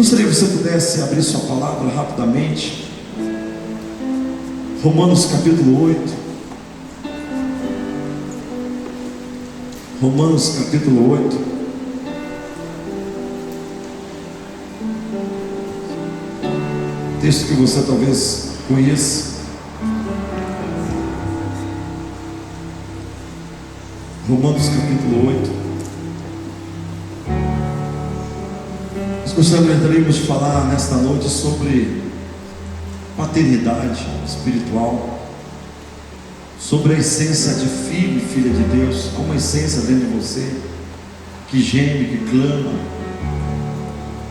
Gostaria que você pudesse abrir sua palavra rapidamente. Romanos capítulo 8. Romanos capítulo 8. Texto que você talvez conheça. Romanos capítulo 8. Nós gostaríamos de falar nesta noite sobre paternidade espiritual, sobre a essência de filho e filha de Deus. Há uma essência dentro de você que geme, que clama.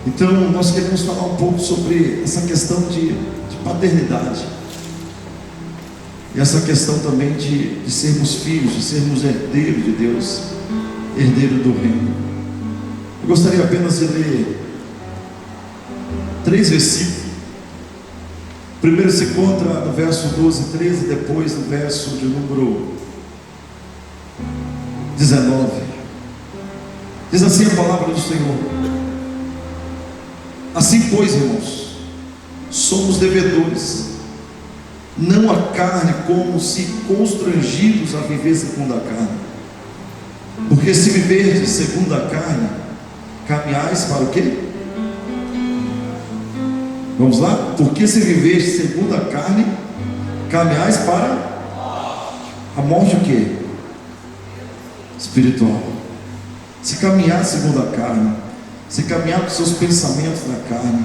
Então nós queremos falar um pouco sobre essa questão de paternidade, e essa questão também de sermos filhos, de sermos herdeiros de Deus, herdeiro do reino. Eu gostaria apenas de ler 3 versículos. Primeiro se encontra no verso 12 e 13, depois no verso de número 19. Diz assim a palavra do Senhor: assim pois, irmãos, somos devedores, não a carne, como se constrangidos a viver segundo a carne. Porque se viverdes segundo a carne, caminhais para o quê? Vamos lá? Porque se viverdes segundo a carne, caminhais para a morte o quê? Espiritual. Se caminhar segundo a carne, se caminhar com seus pensamentos na carne,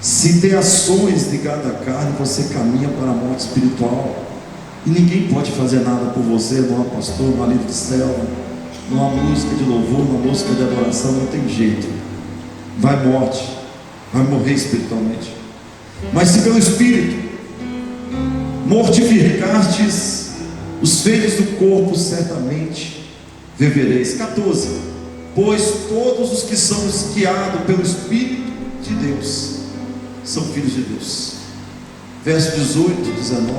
se ter ações ligadas à carne, você caminha para a morte espiritual. E ninguém pode fazer nada por você. Não há pastor, não há líder de célula, não há música de louvor, não há música de adoração. Não tem jeito. Vai morte, vai morrer espiritualmente. Mas se pelo Espírito mortificastes os feitos do corpo, certamente vivereis. 14. Pois todos os que são guiados pelo Espírito de Deus são filhos de Deus. Verso 18, 19.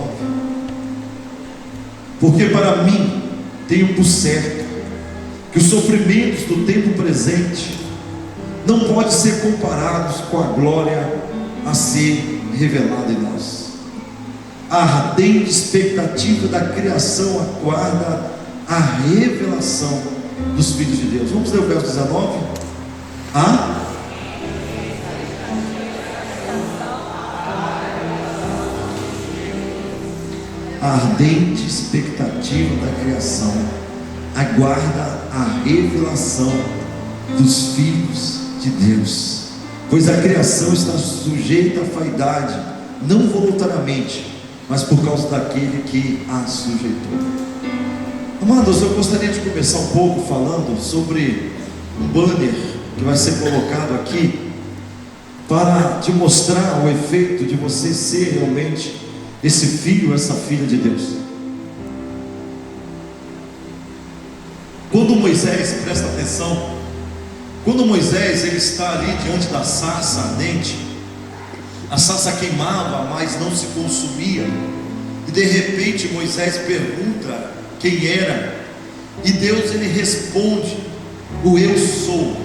Porque para mim tenho por certo que os sofrimentos do tempo presente não podem ser comparados com a glória a ser revelada em nós. A ardente expectativa da criação aguarda a revelação dos filhos de Deus. Vamos ler o verso 19. A ardente expectativa da criação aguarda a revelação dos filhos de Deus. Pois a criação está sujeita à vaidade, não voluntariamente, mas por causa daquele que a sujeitou. Amados, eu gostaria de começar um pouco falando sobre um banner que vai ser colocado aqui, para te mostrar o efeito de você ser realmente esse filho, essa filha de Deus. Quando Moisés, presta atenção, quando Moisés ele está ali diante da sarça ardente, a sarça queimava, mas não se consumia, e de repente Moisés pergunta quem era, e Deus ele responde: o eu sou.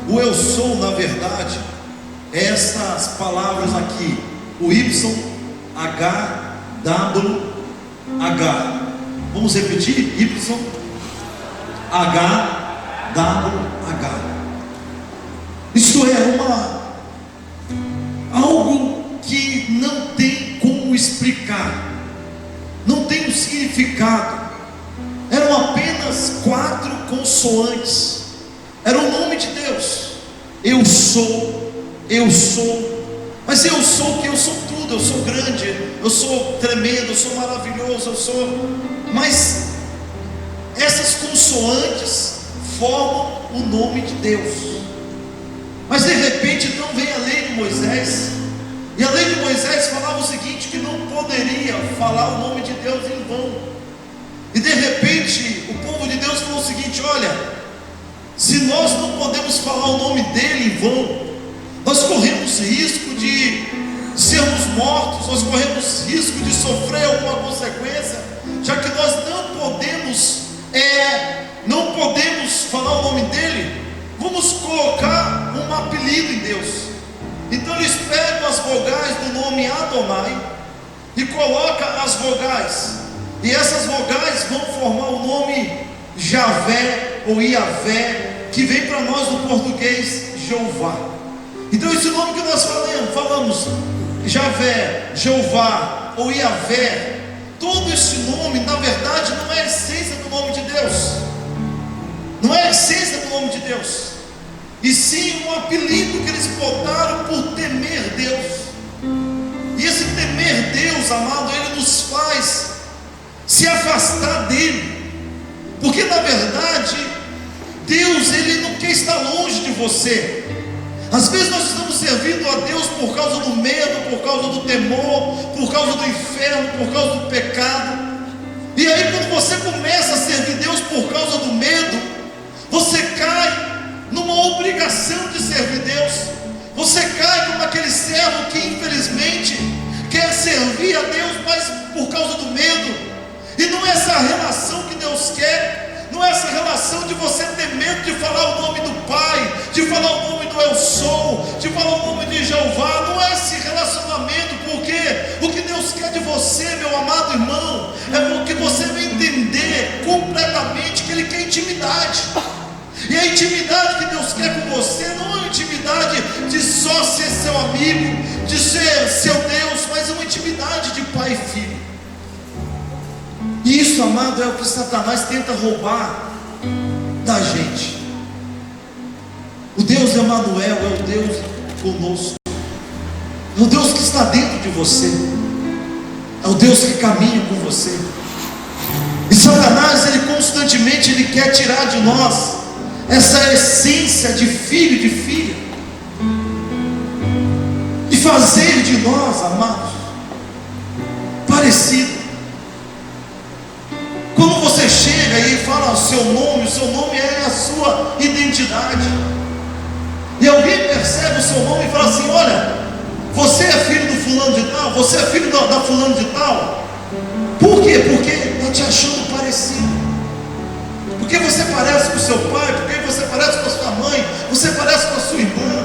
O eu sou, na verdade, essas palavras aqui, o YHWH. Vamos repetir? YHWH. Isto é algo que não tem como explicar, não tem um significado. Eram apenas 4 consoantes. Era o nome de Deus. Eu sou, eu sou. Mas eu sou o que? Eu sou tudo. Eu sou grande, eu sou tremendo, eu sou maravilhoso, eu sou. Mas essas consoantes formam o nome de Deus. Mas de repente então vem a lei de Moisés, e a lei de Moisés falava o seguinte: que não poderia falar o nome de Deus em vão. E de repente o povo de Deus falou o seguinte: olha, se nós não podemos falar o nome dele em vão, nós corremos risco de sermos mortos, nós corremos risco de sofrer alguma consequência, já que nós não podemos falar o nome dele. Vamos colocar um apelido em Deus. nome Adonai e coloca as vogais, e essas vogais vão formar o nome Javé ou Iavé, que vem para nós no português Jeová. Então esse nome que nós falamos Javé, Jeová ou Iavé, todo esse nome na verdade não é a essência do nome de Deus, não é a essência do nome de Deus, e sim um apelido que eles botaram por temer Deus. E esse temer Deus, amado, ele nos faz se afastar dele, porque na verdade Deus, ele não quer estar longe de você. Às vezes nós estamos servindo a Deus por causa do medo, por causa do temor, por causa do inferno, por causa do pecado. E aí quando você começa a servir Deus por causa do medo, você cai numa obrigação de servir Deus. Você cai como aquele servo que infelizmente quer servir a Deus, mas por causa do medo. E não é essa relação que Deus quer. Não é essa relação de você ter medo de falar o nome do Pai, de falar o nome do Eu Sou, de falar o nome de Jeová. Não é esse relacionamento, porque o que Deus quer de você, meu amado irmão, é que você venha entender completamente que Ele quer intimidade. E a intimidade que Deus quer com você não é uma intimidade de só ser seu amigo, de ser seu Deus, mas é uma intimidade de pai e filho. E isso, amado, é o que Satanás tenta roubar da gente. O Deus Emanuel é o Deus conosco, é o Deus que está dentro de você, é o Deus que caminha com você. E Satanás, ele constantemente ele quer tirar de nós essa essência de filho e de filha, e fazer de nós, amados, parecido. Quando você chega e fala o seu nome é a sua identidade, e alguém percebe o seu nome e fala assim: olha, você é filho do fulano de tal, você é filho da fulano de tal. Por quê? Porque está te achando parecido, porque você parece com o seu pai, porque você parece com a sua mãe, você parece com a sua irmã.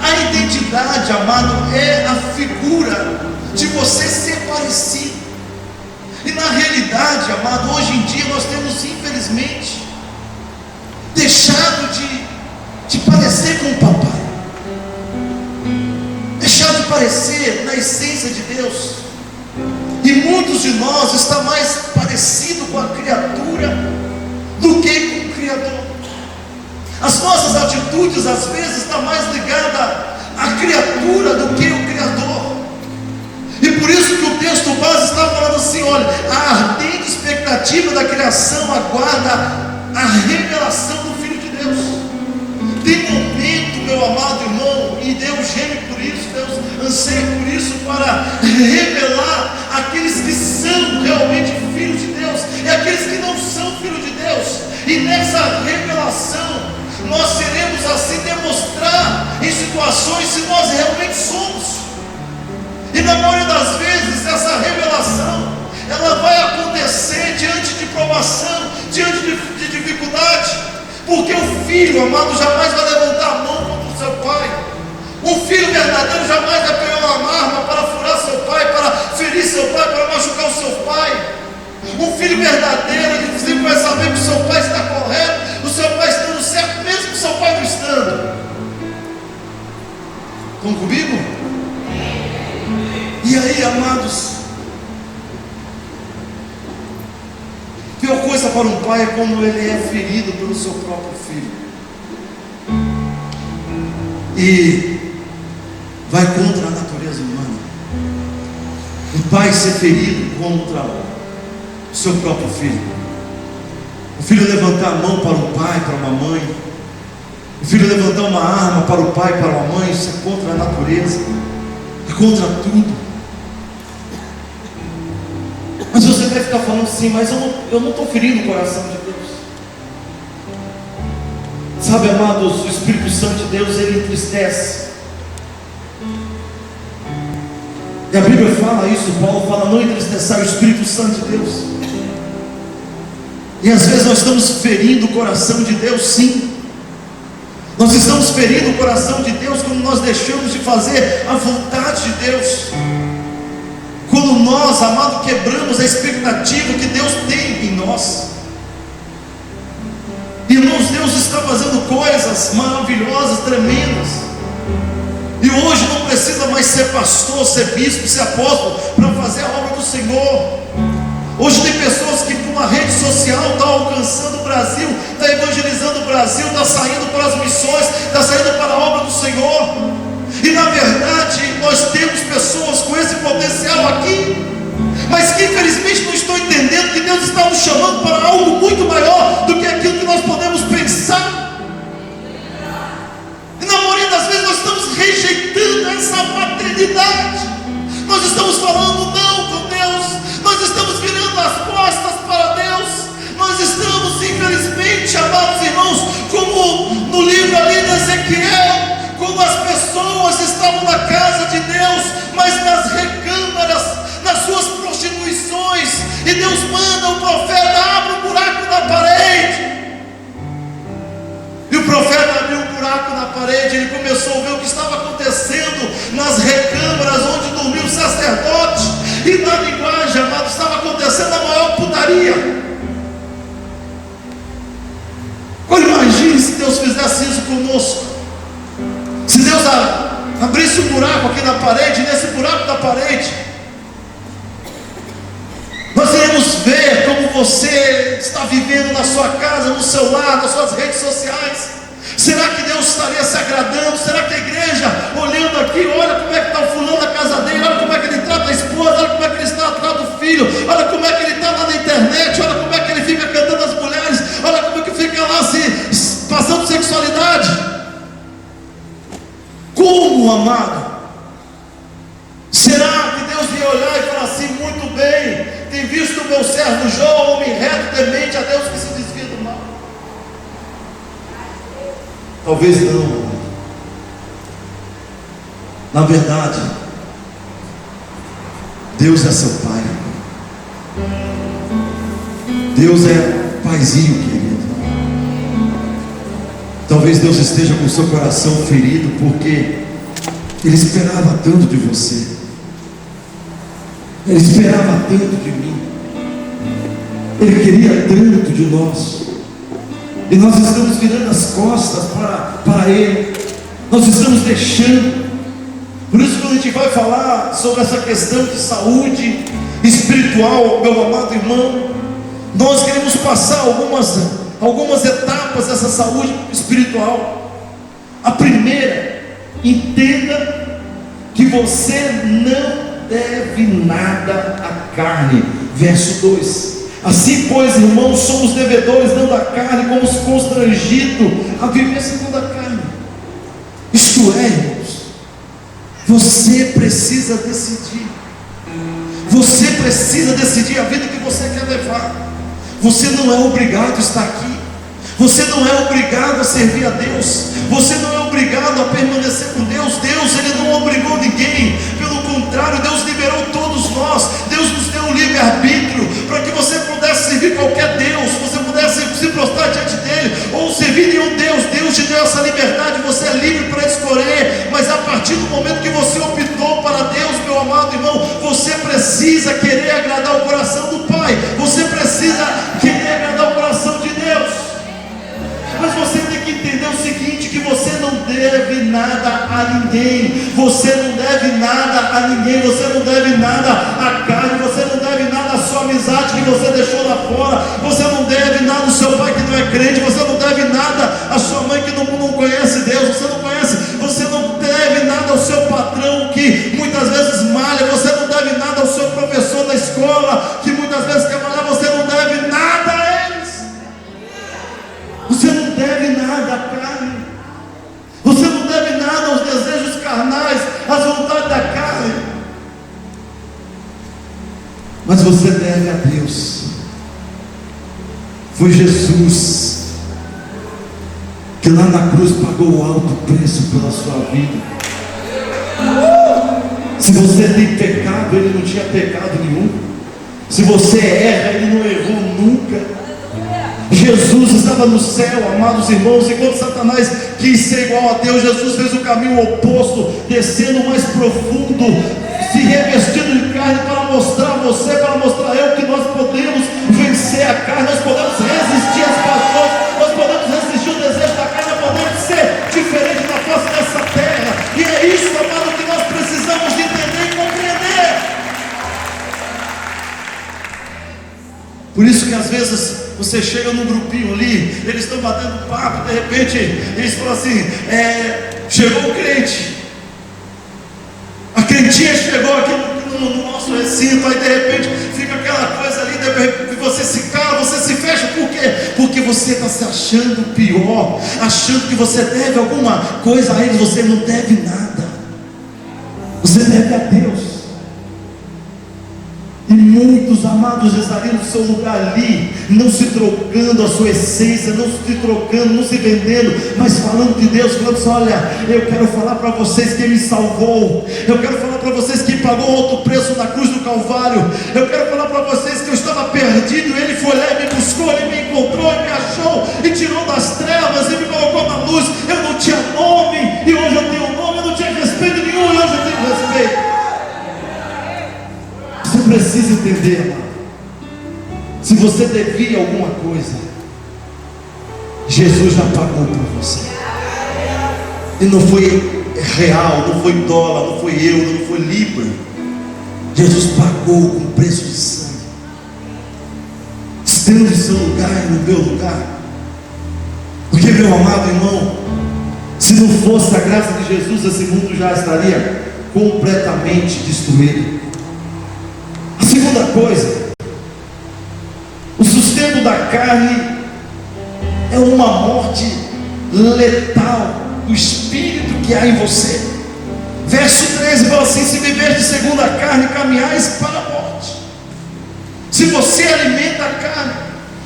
A identidade, amado, é a figura de você ser parecido. E na realidade, amado, hoje em dia nós temos infelizmente deixado de parecer com o papai, deixado de parecer na essência de Deus, e muitos de nós está mais parecido com a criatura do que com o Criador. As nossas atitudes às vezes estão mais ligadas à criatura do que ao Criador. E por isso que o texto base está falando assim: olha, a ardente expectativa da criação aguarda a revelação do Filho de Deus. Tem momento, meu amado irmão, e Deus geme por isso, Deus anseia por isso, para revelar aqueles que são realmente filhos de Deus e aqueles que não são filhos de Deus. E nessa revelação nós seremos assim demonstrar em situações se nós realmente somos. E na maioria das vezes essa revelação ela vai acontecer diante de provação, diante de dificuldade, porque o filho, amado, jamais vai levantar a mão contra o seu pai. Um filho verdadeiro jamais vai pegar uma arma para furar seu pai, para ferir seu pai, para machucar o seu pai. Um filho verdadeiro, ele sempre vai saber que o seu pai está correto, o seu pai estando certo, mesmo que o seu pai não estando. Estão comigo? E aí, amados, pior coisa para um pai é quando ele é ferido pelo seu próprio filho e vai contra a natureza humana. O pai ser ferido contra o seu próprio filho, o filho levantar a mão para o pai, para uma mãe, o filho levantar uma arma para o pai, para uma mãe. Isso é contra a natureza, é contra tudo. Mas você deve ficar falando assim: mas eu não estou ferindo o coração de Deus. Sabe, amados, o Espírito Santo de Deus, ele entristece. E a Bíblia fala isso, Paulo fala: não entristeçar o Espírito Santo de Deus. E às vezes nós estamos ferindo o coração de Deus, sim. Nós estamos ferindo o coração de Deus quando nós nós deixamos de fazer a vontade de Deus. Quando nós, amado, quebramos a expectativa que Deus tem em nós. Irmãos, Deus está fazendo coisas maravilhosas, tremendas. E hoje não precisa mais ser pastor, ser bispo, ser apóstolo para fazer a obra do Senhor. Hoje tem pessoas que por uma rede social estão alcançando o Brasil, está evangelizando o Brasil, está saindo para as missões, está saindo para a obra do Senhor. E na verdade nós temos pessoas com esse potencial aqui, mas que infelizmente não estão entendendo que Deus está nos chamando para algo muito maior do que aquilo que nós podemos pensar. E na maioria das vezes nós estamos rejeitando essa paternidade. Nós estamos falando não com Deus, nós estamos virando as costas para Deus. Nós estamos, infelizmente, amados irmãos, como no livro ali de Ezequiel, quando as pessoas estavam na casa de Deus, mas nas recâmaras, nas suas prostituições, e Deus manda o profeta: abre um buraco na parede. E o profeta abriu um buraco na parede, ele começou a ver o que estava acontecendo nas recâmaras onde dormia o sacerdote, e na linguagem, amado, estava acontecendo a maior putaria. Agora imagine se Deus fizesse isso conosco. Se Deus abrisse um buraco aqui na parede, nesse buraco da parede, nós iremos ver como você está vivendo na sua casa, no seu lar, nas suas redes sociais. Será que Deus estaria se agradando? Será que a igreja, olhando aqui, olha como é que está o fulano na casa dele, olha como é que ele trata a esposa, olha como é que ele trata o filho, olha como é que ele está lá na internet, olha como é que ele fica cantando as mulheres, olha como é que fica lá se passando sexualidade. Como, amado? Será que Deus ia olhar e falar assim: muito bem, tem visto o meu servo Jó, homem reto, temente a Deus, que se desvia do mal? Talvez não. Na verdade, Deus é seu pai. Deus é paizinho, querido. Talvez Deus esteja com o seu coração ferido, porque Ele esperava tanto de você, Ele esperava tanto de mim, Ele queria tanto de nós, e nós estamos virando as costas para Ele, nós estamos deixando. Por isso, quando a gente vai falar sobre essa questão de saúde espiritual, meu amado irmão, nós queremos passar algumas etapas dessa saúde espiritual. A primeira: entenda que você não deve nada à carne. Verso 2: assim, pois, irmãos, somos devedores não da carne, como constrangido a viver segundo a carne. Isto é, irmãos, você precisa decidir. Você precisa decidir a vida que você quer levar. Você não é obrigado a estar aqui. Você não é obrigado a servir a Deus. Você não é obrigado a permanecer com Deus. Deus, Ele não obrigou ninguém. Pelo contrário, Deus liberou todos nós. Deus nos deu um livre-arbítrio para que você pudesse servir qualquer Deus, você pudesse se prostrar diante dele, ou servir nenhum Deus. Deus te deu essa liberdade, você é livre para escolher. Mas a partir do momento que você optou para Deus, meu amado irmão, você precisa querer agradar o coração do Pai. Você precisa querer agradar o coração de Deus. Mas você tem que entender o seguinte: que você não deve nada a ninguém. Você não deve nada a ninguém. Você não deve nada à carne. Você não deve nada à sua amizade que você deixou lá fora. Você não deve nada ao seu pai que não é crente. Você não deve nada à sua mãe que não conhece Deus. Você não conhece. Você não deve nada ao seu patrão que muitas vezes malha. Você não deve nada ao seu professor da escola que muitas vezes quer malhar. Você não deve nada a eles. Você não deve nada à carne. Você não deve nada aos desejos carnais, às vontades da carne. Mas você deve a Deus. Foi Jesus que lá na cruz pagou o alto preço pela sua vida. Se você tem pecado, Ele não tinha pecado nenhum. Se você erra, Ele não errou nunca. Jesus estava no céu, amados irmãos, enquanto Satanás quis ser igual a Deus. Jesus fez o caminho oposto, descendo mais profundo, se revestindo de carne para mostrar a você, para mostrar eu que nós podemos vencer a carne, nós podemos resistir às paixões, nós podemos resistir ao desejo da carne, nós podemos ser diferente da face dessa terra. E é isso, amado, que nós precisamos de entender e compreender. Por isso que às vezes você chega num grupinho ali, eles estão batendo papo, de repente eles falam assim: chegou o crente, a crentinha chegou aqui no nosso recinto, aí de repente fica aquela coisa ali, de repente você se cala, você se fecha. Por quê? Porque você está se achando pior, achando que você deve alguma coisa a eles. Você não deve nada, você deve a Deus. E muitos, amados, estariam no seu lugar ali, não se trocando a sua essência, não se trocando, não se vendendo, mas falando de Deus, falando assim: olha, eu quero falar para vocês quem me salvou, eu quero falar para vocês quem pagou outro preço na cruz do Calvário, eu quero falar para vocês que eu estava perdido, Ele foi lá e me buscou, Ele me encontrou, Ele me achou e tirou das trevas e me colocou na luz. Eu não tinha nome e hoje eu tenho nome, eu não tinha respeito nenhum e hoje eu tenho respeito. Você precisa entender, amado. Se você devia alguma coisa, Jesus já pagou por você. E não foi real, não foi dólar, não foi euro, não foi libra. Jesus pagou com preço de sangue. Estando em seu lugar e no meu lugar. Porque, meu amado irmão, se não fosse a graça de Jesus, esse mundo já estaria completamente destruído. A segunda coisa, o sustento da carne é uma morte letal do espírito que há em você. Verso 13 fala assim: se viveres segundo a carne, caminhais para a morte. Se você alimenta a carne,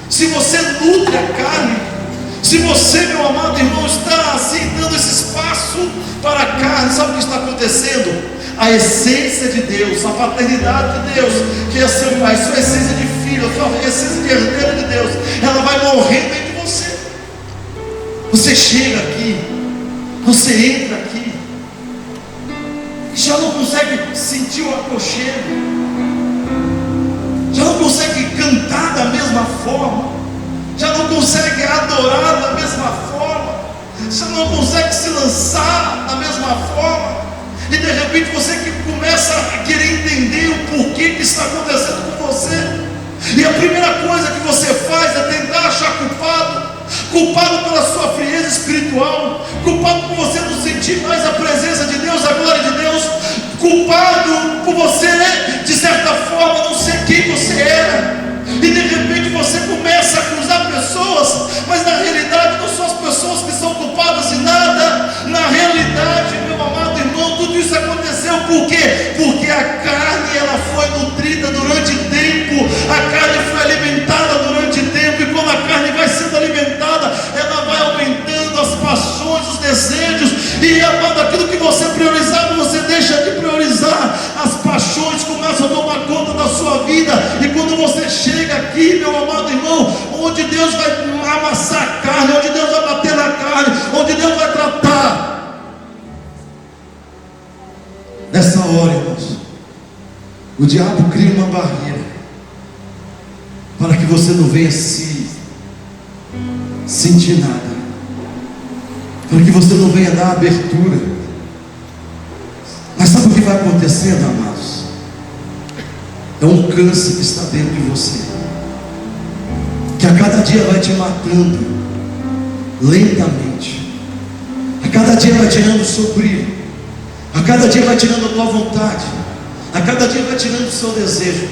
se você nutre a carne, se você, meu amado irmão, está assim dando esse espaço para a carne, sabe o que está acontecendo? A essência de Deus, a paternidade de Deus, que é seu pai, sua essência de filho, sua essência de herdeiro de Deus, ela vai morrendo dentro de você. Você chega aqui, você entra aqui, e já não consegue sentir o aconchego, já não consegue cantar da mesma forma, já não consegue adorar da mesma forma, já não consegue se lançar da mesma forma. E de repente você que começa a querer entender o porquê que está acontecendo com você. E a primeira coisa que você faz é tentar achar culpado pela sua frieza espiritual, culpado por você não sentir mais a presença de Deus, a glória de Deus, culpado por você, de certa forma, não ser quem você era. E de repente você começa a acusar pessoas, mas na realidade não são as pessoas que são culpadas de nada. Na realidade, meu amado irmão, tudo isso aconteceu por quê? Porque a carne, ela foi nutrida durante tempo, a carne foi alimentada durante tempo, e quando a carne vai sendo alimentada, ela vai aumentando as paixões, os desejos, e amado, aquilo que você priorizava, você deixa de priorizar. As paixões começam a tomar conta da sua vida, e quando você chega aqui, meu amado irmão, onde Deus vai amassar a carne, onde Deus vai bater na carne, onde Deus vai tratar. Nessa hora, irmãos, o diabo cria uma barreira para que você não venha sentir nada, para que você não venha dar abertura. Mas sabe o que vai acontecendo, amados? É um câncer que está dentro de você, que a cada dia vai te matando lentamente, a cada dia vai tirando o seu brilho, a cada dia vai tirando a tua vontade, a cada dia vai tirando o seu desejo.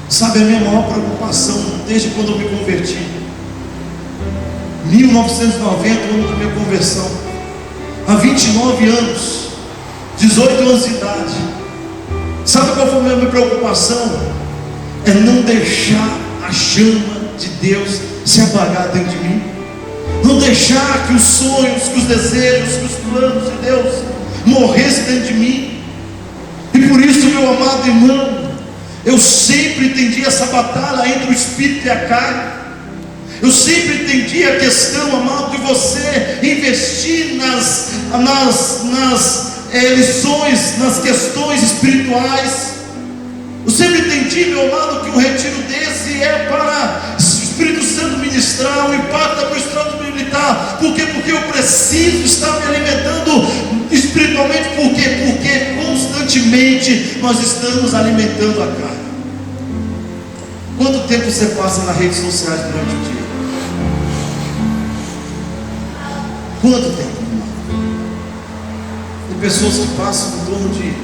Sabe, a minha maior preocupação desde quando eu me converti, 1990, ano da minha conversão, há 29 anos, 18 anos de idade, sabe qual foi a minha preocupação? É não deixar a chama de Deus se apagar dentro de mim, não deixar que os sonhos, que os desejos, que os planos de Deus morressem dentro de mim. E por isso, meu amado irmão, eu sempre entendi essa batalha entre o espírito e a carne. Eu sempre entendi a questão, amado, de você investir nas lições, nas questões espirituais. Eu sempre entendi, meu amado, que um retiro desse é para o Espírito Santo ministrar, o impacto da ministração militar. Por quê? Porque eu preciso estar me alimentando espiritualmente. Por quê? Porque constantemente nós estamos alimentando a carne. Quanto tempo você passa nas redes sociais durante o dia? Quanto tempo? Tem pessoas que passam em torno de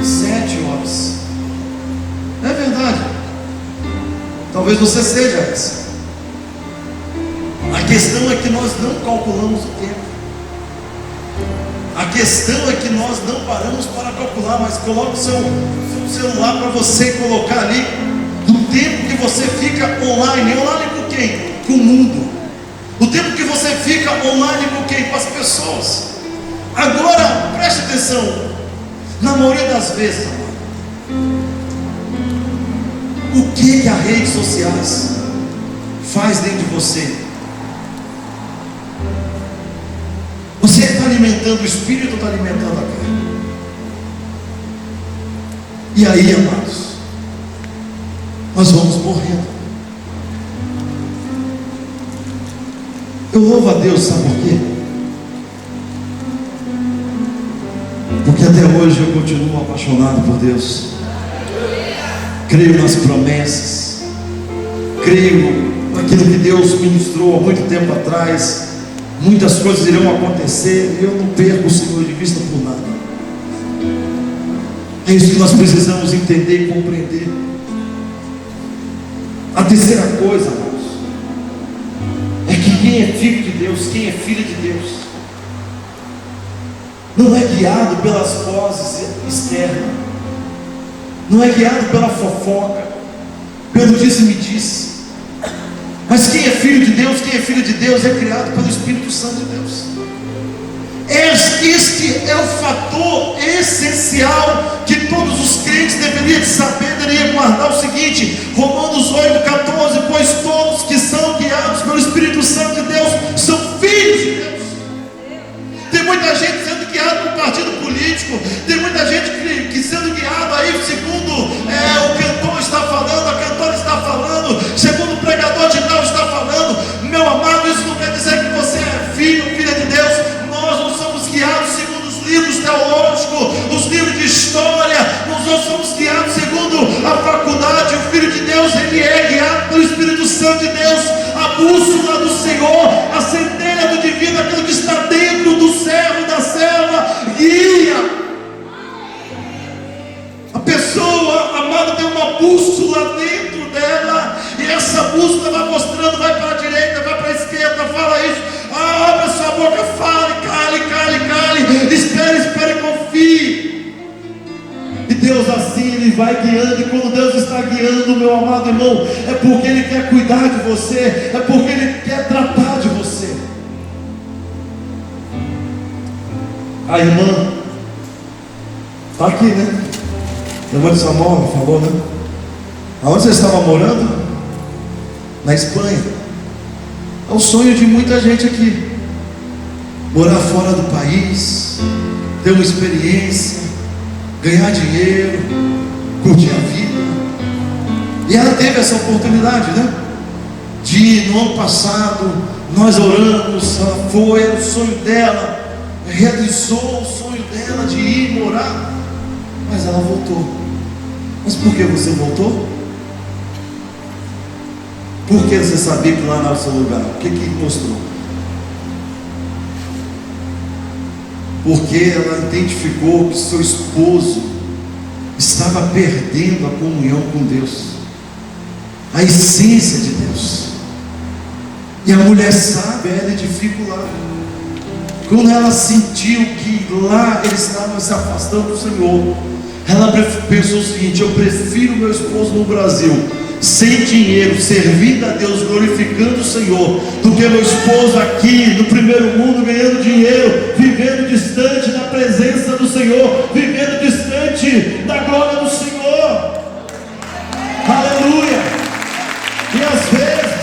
7 horas. É verdade. Talvez você seja essa. A questão é que nós não calculamos o tempo. A questão é que nós não paramos para calcular, mas coloca o seu celular para você colocar ali o tempo que você fica online. Online com quem? Com o mundo. O tempo que você fica online com quem? Com as pessoas. Agora, preste atenção. Na maioria das vezes, o que as redes sociais faz dentro de você? Você está alimentando o espírito ou está alimentando a carne? E aí, amados, nós vamos morrendo. Eu louvo a Deus, sabe por quê? Porque até hoje eu continuo apaixonado por Deus. Creio nas promessas, creio naquilo que Deus ministrou há muito tempo atrás. Muitas coisas irão acontecer e eu não perco o Senhor de vista por nada. É isso que nós precisamos entender e compreender. A terceira coisa, amados, é que quem é filho de Deus, quem é filha de Deus, não é guiado pelas vozes externas, não é guiado pela fofoca, pelo disse-me-disse. Mas quem é filho de Deus, quem é filha de Deus, é criado pelo Espírito Santo de Deus. Este é o fator essencial que todos os crentes deveriam saber, deveriam guardar o seguinte: Romanos 8,14, pois todos que são guiados pelo Espírito Santo de Deus são filhos de Deus. Tem muita gente sendo guiada por partido político, tem muita gente que sendo guiada aí segundo o cantor está falando, a cantora está falando, segundo o pregador de tal está falando. Meu amado, isso não quer dizer que você é filho, filha de Deus. Nós não somos guiados segundo os livros teológicos, os livros de história. Nós não somos guiados segundo a faculdade. O Filho de Deus, ele é guiado pelo Espírito Santo de Deus. A bússola do Senhor, a centelha do divino, aquilo que está dentro do servo, da serva, guia. A pessoa, amada, tem uma bússola dentro dela, e essa bússola vai mostrando, vai para a direita, vai para a esquerda, fala isso, abre sua boca, fale, cale, espere, confie. E Deus assim, Ele vai guiando, e quando Deus está guiando, meu amado irmão, é porque Ele quer cuidar de você, é porque Ele quer tratar de você. A irmã está aqui, né? Levante sua mão, falou, né? Aonde você estava morando? Na Espanha. É o sonho de muita gente aqui. Morar fora do país, ter uma experiência, ganhar dinheiro, curtir a vida. E ela teve essa oportunidade, né? De ir no ano passado, nós oramos, ela foi, era o sonho dela, realizou o sonho dela de ir morar. Mas ela voltou. Mas por que você voltou? Porque você sabia que lá não era o seu lugar. O que mostrou? Porque ela identificou que seu esposo estava perdendo a comunhão com Deus, a essência de Deus. E a mulher sábia, ela edifica lá. Quando ela sentiu que lá ele estava se afastando do Senhor, ela pensou o seguinte: eu prefiro meu esposo no Brasil, sem dinheiro, servindo a Deus, glorificando o Senhor, do que meu esposo aqui no primeiro mundo ganhando dinheiro, vivendo distante da presença do Senhor, vivendo distante da glória do Senhor. Aleluia. E às vezes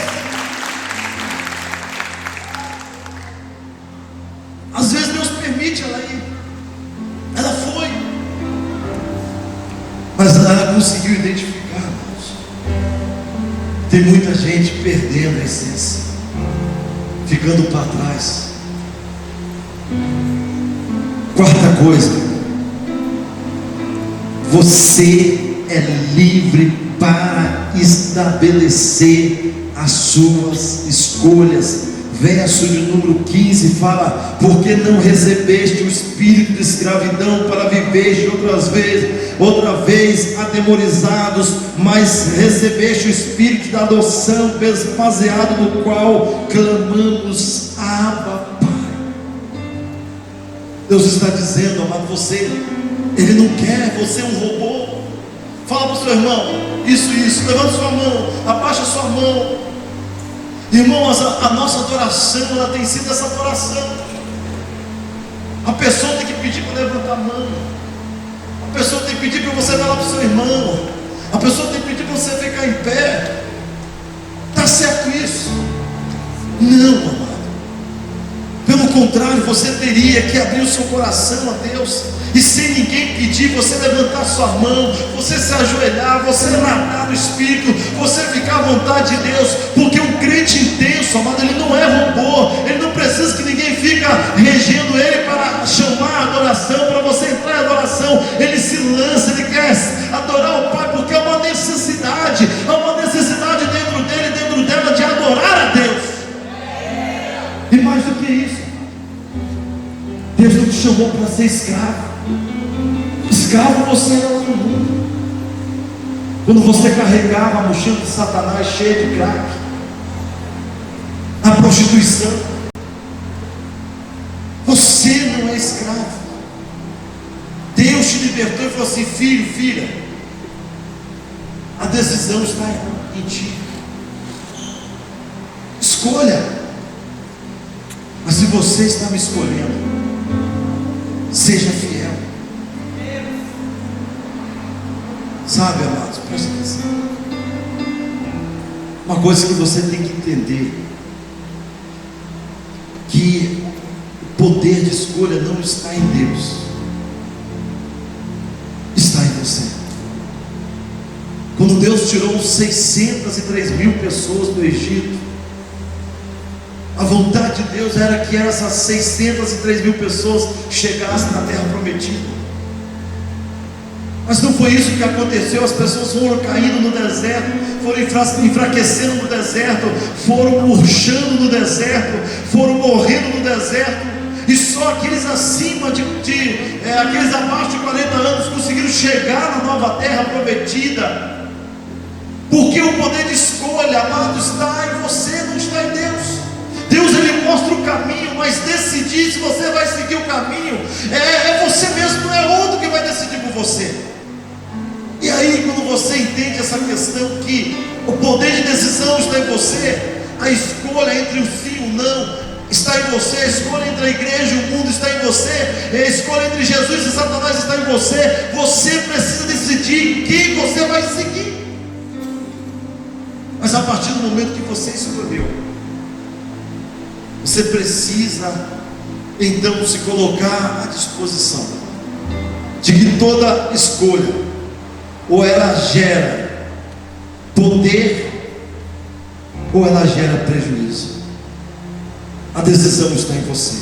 conseguiu identificar, irmãos? Tem muita gente perdendo a essência, ficando para trás. Quarta coisa, você é livre para estabelecer as suas escolhas. Verso de número 15 fala: porque não recebeste o espírito de escravidão para viver outra vez atemorizados, mas recebeste o espírito da adoção, baseado no qual clamamos: Abba, Pai. Deus está dizendo, amado, Ele não quer você um robô. Fala para o seu irmão, isso, levanta sua mão, abaixa sua mão. Irmãos, a nossa adoração, ela tem sido essa adoração. A pessoa tem que pedir para levantar a mão. A pessoa tem que pedir para você dar lá para o seu irmão. A pessoa tem que pedir para você ficar em pé. Está certo isso? Não, amado. Pelo contrário, você teria que abrir o seu coração a Deus, e sem ninguém pedir, você levantar sua mão, você se ajoelhar, você nadar no Espírito, você ficar à vontade de Deus, porque um crente intenso, amado, ele não é robô, ele não precisa que ninguém fique regendo ele para chamar a adoração, para você entrar em adoração. Ele se lança, ele quer adorar o Pai, porque há uma necessidade dentro dele, dentro dela, de adorar a Deus. E mais do que isso, Deus não te chamou para ser escravo. Escravo você era lá no mundo, quando você carregava a mochila de Satanás cheia de crack, a prostituição. Você não é escravo. Deus te libertou e falou assim: filho, filha, a decisão está em ti. Escolha. Mas se você está me escolhendo, seja fiel. Sabe, amados, presta atenção. Uma coisa que você tem que entender: que o poder de escolha não está em Deus, está em você. Quando Deus tirou 603 mil pessoas do Egito, a vontade de Deus era que essas 603 mil pessoas chegassem na terra prometida. Mas não foi isso que aconteceu. As pessoas foram caindo no deserto, foram enfraquecendo no deserto, foram murchando no deserto, foram morrendo no deserto, e só aqueles aqueles abaixo de 40 anos conseguiram chegar na nova terra prometida. Porque o poder de escolha, amado, está em você, não está em Deus. Deus, Ele mostra o caminho, mas decidir se você vai seguir o caminho é você mesmo, não é outro que vai decidir por você. E aí, quando você entende essa questão, que o poder de decisão está em você, a escolha entre o sim e o não está em você, a escolha entre a igreja e o mundo está em você, a escolha entre Jesus e Satanás está em você. Você precisa decidir quem você vai seguir. Mas a partir do momento que você escolheu, você precisa então se colocar à disposição de que toda escolha, ou ela gera poder, ou ela gera prejuízo. A decisão está em você.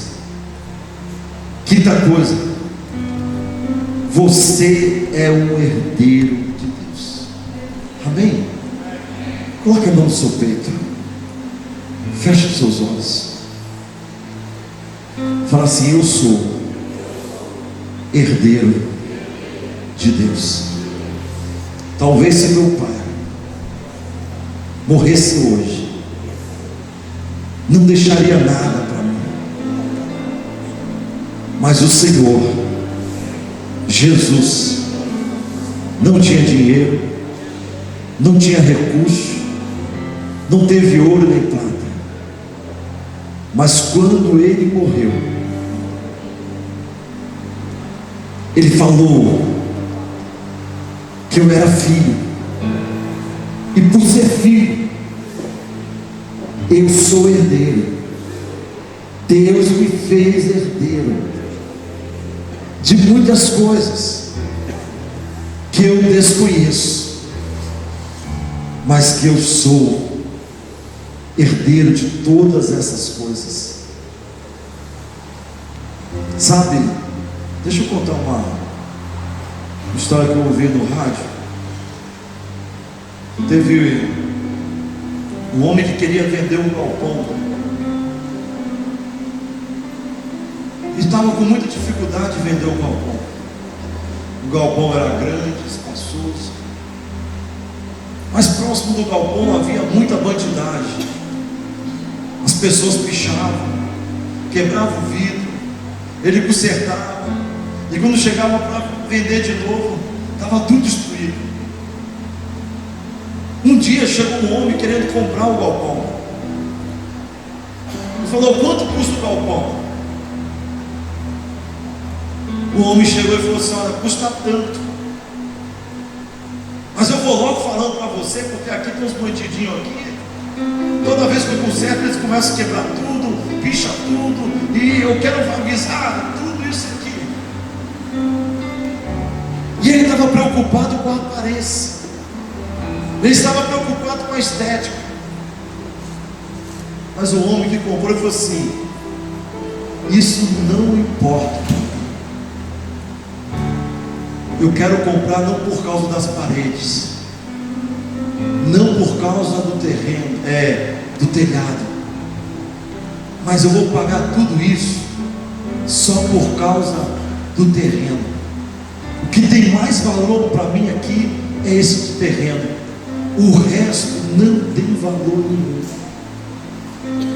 Quinta coisa: você é um herdeiro de Deus. Amém? Coloque a mão no seu peito, feche os seus olhos, fala assim: eu sou herdeiro de Deus. Talvez se meu pai morresse hoje, não deixaria nada para mim, mas o Senhor Jesus não tinha dinheiro, não tinha recurso, não teve ouro nem prata, mas quando Ele morreu, Ele falou que eu era filho, e por ser filho, eu sou herdeiro. Deus me fez herdeiro de muitas coisas. que eu desconheço, mas que eu sou herdeiro de todas essas coisas. Sabe, deixa eu contar uma história que eu ouvi no rádio. Teve um homem que queria vender um galpão e estava com muita dificuldade de vender o galpão. O galpão era grande, espaçoso, mas próximo do galpão havia muita bandidagem. As pessoas pichavam, quebravam o vidro, ele consertava, e quando chegava para vender de novo, estava tudo destruído. Um dia chegou um homem querendo comprar o galpão. Ele falou: quanto custa o galpão? O homem chegou e falou assim: olha, custa tanto, mas eu vou logo falando para você, porque aqui tem uns bandidinhos aqui. Toda vez que eu conserto, eles começam a quebrar tudo, picha tudo, e eu quero avisar tudo isso aqui. E ele estava preocupado com a aparência, ele estava preocupado com a estética. Mas o homem que comprou falou assim: isso não importa. Eu quero comprar não por causa das paredes, não por causa do terreno, do telhado, mas eu vou pagar tudo isso só por causa do terreno. O que tem mais valor para mim aqui é esse terreno. O resto não tem valor nenhum.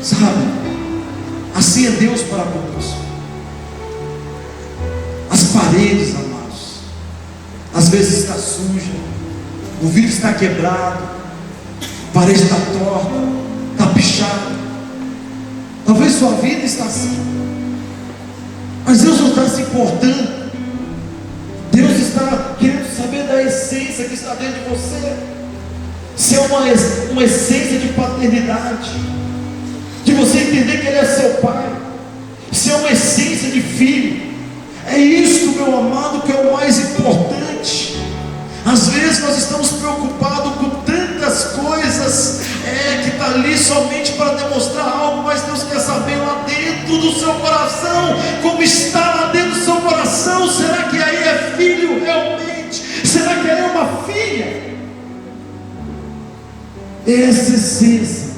Sabe? Assim é Deus para conosco. As paredes, amados, às vezes está suja, o vidro está quebrado, a parede está torta, está pichada. Talvez sua vida está assim, mas Deus não está se importando. Deus está querendo saber da essência que está dentro de você. Se é uma essência de paternidade, de você entender que Ele é seu pai, se é uma essência de filho. É isso, meu amado, que é o mais importante. Às vezes nós estamos preocupados com tantas coisas que está ali somente para demonstrar algo, mas Deus quer saber lá dentro do seu coração, como está lá dentro do seu coração. Será que aí é filho realmente? Será que aí é uma filha? Essa essência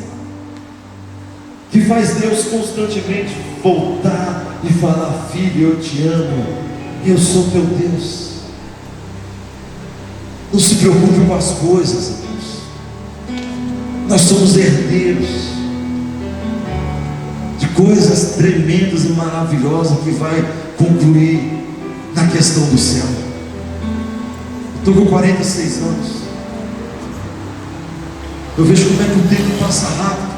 que faz Deus constantemente voltar e falar: filho, eu te amo, eu sou teu Deus. Não se preocupe com as coisas, Deus. Nós somos herdeiros de coisas tremendas e maravilhosas que vai concluir na questão do céu. Estou com 46 anos. Eu vejo como é que o tempo passa rápido.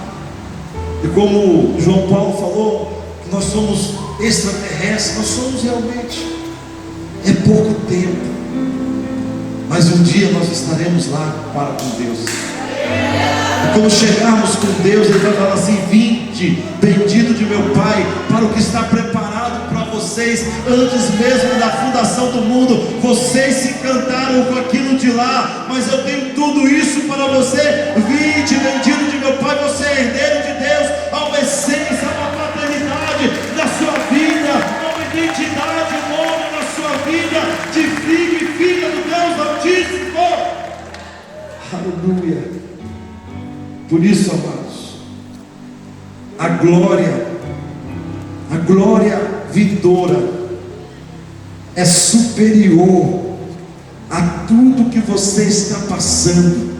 E como João Paulo falou, que nós somos extraterrestres, nós somos realmente. É pouco tempo, mas um dia nós estaremos lá para com Deus. E quando chegarmos com Deus, Ele vai falar assim: vinde, bendito de meu Pai, para o que está preparado para vocês antes mesmo da fundação do mundo. Vocês se encantaram com aquilo de lá, mas eu tenho tudo isso para você. Vinde, bendito de meu Pai, você é herdeiro de Deus. Há uma essência, uma paternidade na sua vida, há uma identidade nova na sua vida, de filho e filha do Deus Altíssimo. Aleluia. Por isso, amados, a glória vindoura é superior a tudo que você está passando.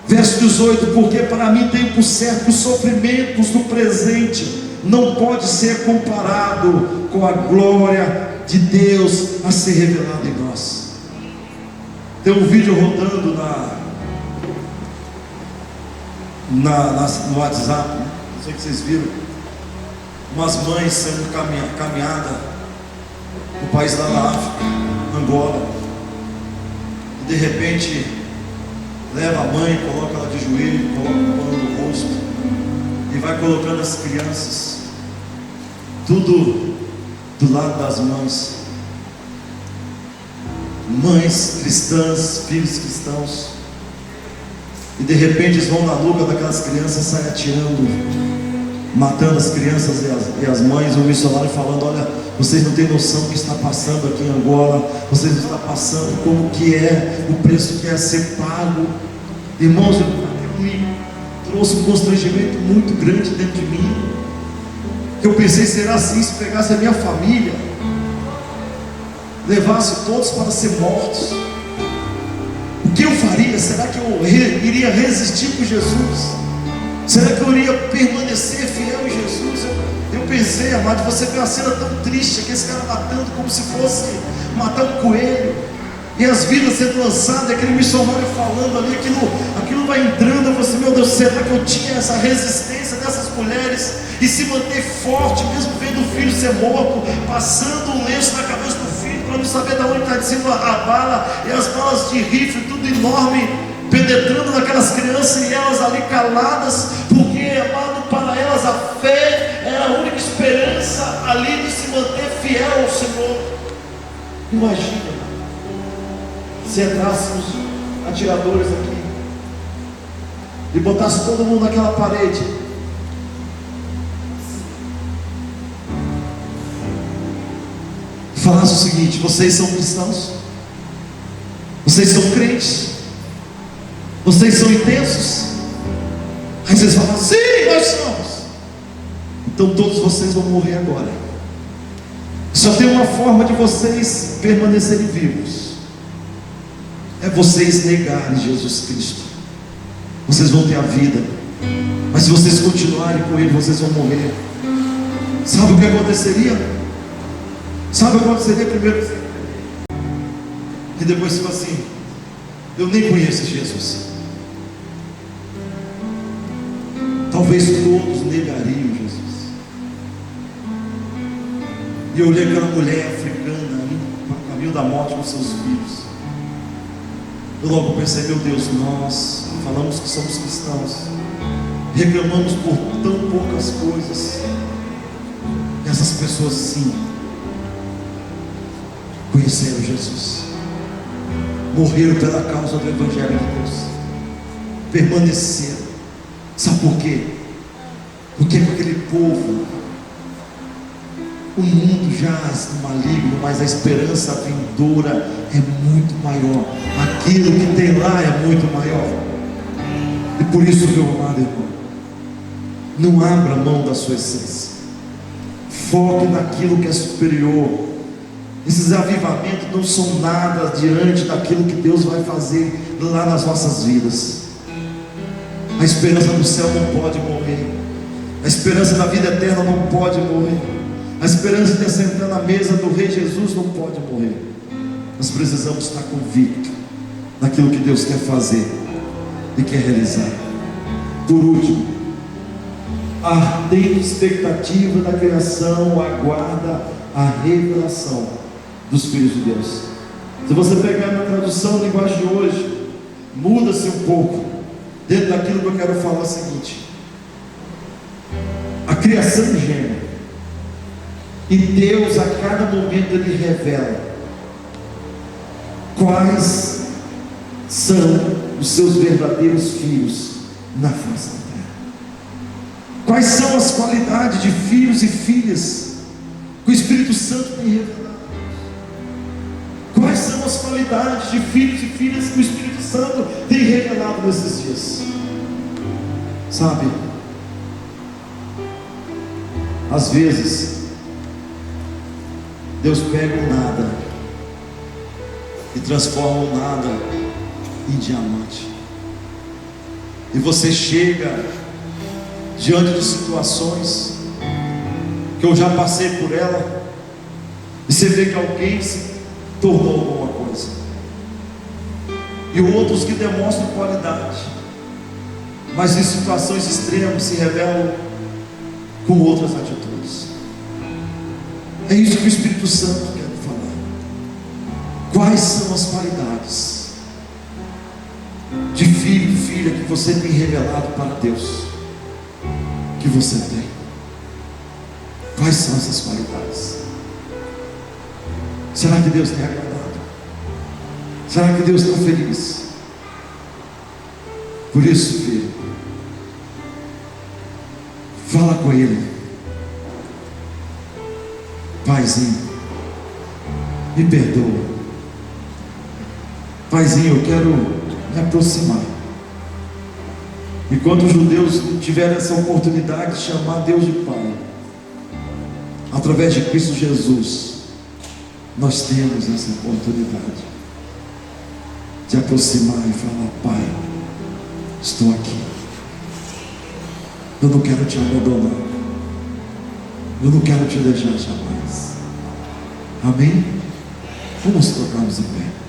Verso 18: porque para mim tem por certo que os sofrimentos do presente não pode ser comparado com a glória de Deus a ser revelada em nós. Tem um vídeo rodando no WhatsApp, não sei se vocês viram, umas mães sendo caminhada no país lá na África, Angola, e de repente leva a mãe, coloca ela de joelho, coloca o pano no rosto e vai colocando as crianças tudo do lado das mães. mães cristãs, filhos cristãos, e de repente eles vão na luta daquelas crianças, saem atirando, matando as crianças e as mães. O missionário falando: olha, vocês não têm noção do que está passando aqui em Angola, vocês não estão passando como que é o preço que é ser pago. Irmãos, aquilo me trouxe um constrangimento muito grande dentro de mim. Eu pensei: será assim se pegasse a minha família, levasse todos para ser mortos? O que eu faria? Será que eu iria resistir por Jesus? Será que eu iria permanecer fiel em Jesus? Eu pensei, amado, você vê uma cena tão triste, que esse cara matando como se fosse matar um coelho, e as vidas sendo lançadas, aquele missionário falando ali, aquilo vai entrando. Você, meu Deus, será que eu tinha essa resistência dessas mulheres, e se manter forte, mesmo vendo o filho ser morto, passando um lenço na cabeça do filho, para não saber de onde está descendo a bala, e as balas de rifle, tudo enorme, penetrando naquelas crianças, e elas ali caladas, porque, amado, para elas a fé era a única esperança ali de se manter fiel ao Senhor. Imagina se entrássemos atiradores aqui e botasse todo mundo naquela parede, e falasse o seguinte: vocês são cristãos? Vocês são crentes? Vocês são intensos? Aí vocês falam: sim, nós somos. Então todos vocês vão morrer agora. Só tem uma forma de vocês permanecerem vivos: é vocês negarem Jesus Cristo. Vocês vão ter a vida, mas se vocês continuarem com Ele, vocês vão morrer. Sabe o que aconteceria? Sabe o que aconteceria? Primeiro, e depois ficou assim: eu nem conheço Jesus. Talvez todos negariam Jesus. E eu olhei aquela mulher africana indo para o caminho da morte com seus filhos. Eu logo pensei: meu Deus, nós falamos que somos cristãos, reclamamos por tão poucas coisas, e essas pessoas sim conheceram Jesus, morreram pela causa do Evangelho de Deus, permaneceram. Sabe por quê? Porque com aquele povo o mundo jaz no maligno, mas a esperança vindoura é muito maior. Aquilo que tem lá é muito maior. E por isso, meu amado irmão, não abra mão da sua essência, foque naquilo que é superior. Esses avivamentos não são nada diante daquilo que Deus vai fazer lá nas nossas vidas. A esperança do céu não pode morrer, a esperança da vida eterna não pode morrer, a esperança de assentar na mesa do Rei Jesus não pode morrer. Nós precisamos estar convictos naquilo que Deus quer fazer e quer realizar. Por último, a ardente expectativa da criação aguarda a revelação dos filhos de Deus. Se você pegar na tradução da linguagem de hoje, muda-se um pouco. Dentro daquilo que eu quero falar é o seguinte: a criação geme, e Deus a cada momento Ele revela quais são os seus verdadeiros filhos na face da terra. Quais são as qualidades de filhos e filhas que o Espírito Santo tem revelado? Quais são as qualidades de filhos e filhas que o Espírito Santo tem revelado nesses dias? Sabe, às vezes Deus pega o nada e transforma o nada em diamante. E você chega diante de situações que eu já passei por ela, e você vê que alguém se tornou alguma coisa, e outros que demonstram qualidade, mas em situações extremas se revelam com outras atitudes. É isso que o Espírito Santo quer falar. Quais são as qualidades de filho e filha que você tem revelado para Deus, que você tem? Quais são essas qualidades? Será que Deus tem agradado? Será que Deus está feliz? Por isso, filho, fala com Ele. Paizinho, me perdoa. Paizinho, eu quero me aproximar. E quando os judeus tiveram essa oportunidade de chamar Deus de Pai, através de Cristo Jesus, nós temos essa oportunidade de aproximar e falar: Pai, estou aqui, eu não quero te abandonar, eu não quero te deixar jamais. Amém? Vamos trocarmos em pé.